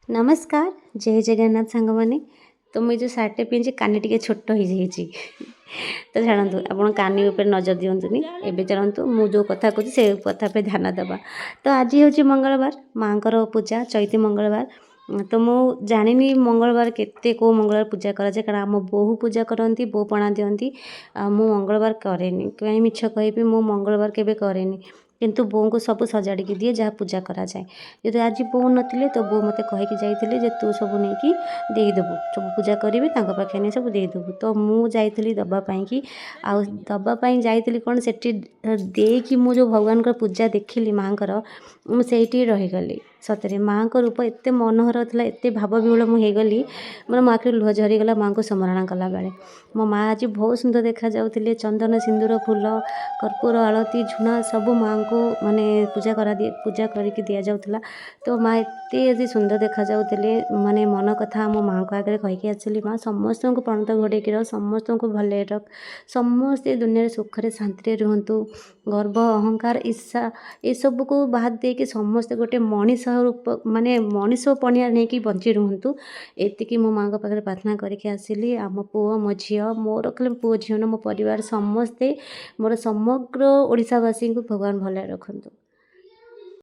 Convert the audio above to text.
नमस्कार जय जगन्नाथ सांग मैंने तो मुझे जो सार्टे पिंधि कानी टे छोट हो जाइए तो छाड़ू आप कानी उपर नजर दिंतुनि एवं चलतु मुझे कथा कहूँ से कथा पे ध्यान देवा। तो आज हूँ मंगलवार माँ को पूजा चैती मंगलवार। तो मु जानी मंगलवार केते को मंगलवार पूजा कराए कारण आम बोहू पूजा करती बो पणा दिंती मु मंगलवार कैनि कहीं मिछ कहि मु मंगलवार केवे कैनि किंतु बों को सब सजाड़ी दिए जहाँ पूजा करा जाए। जो आज बो नथिले तो बो मते कहीकि जाइए जे तू सब नहीं देदेबू सब पूजा करी पाखे नहीं सब देदेबू। तो मुझे दवापाई कि आउ दवापाई जाइली कौन से देकी मु जो भगवान को पूजा देखिली माँ को मुझे रहीगली सतरे माँ को रूप एत मनोहर था एत भाव विहुल मुगली मोर मो आखिर लुह झरीगला माँ को स्मरण कला बेले मो माँ आज बहुत सुंदर देखा जाऊे चंदन सिंदूर फूल कर्पूर आलती झुना सब माँ को माने पूजा करके दि जाऊला। तो माँ एत सुंदर देखा जाऊे माने मन कथा मो माँ को आगे कहीकि आसली माँ समस्त को प्रणत घोड़ेक रख समस्त को भले रख समस्ते दुनिया सुखरे शांति रुहतु गर्व अहंकार ईर्षा ये सब को बाद दे कि समस्ते गोटे मनीष रूप माने मनीष पणिया नहीं कि बंची रुहतु एतिकी मो माँ पाखे प्रार्थना करके आसिली। आम पुओ मो झी मोर खाली पुओ झी न मो परिवार समस्ते मोर समग्र ओडिशावासी को भगवान भले रखु।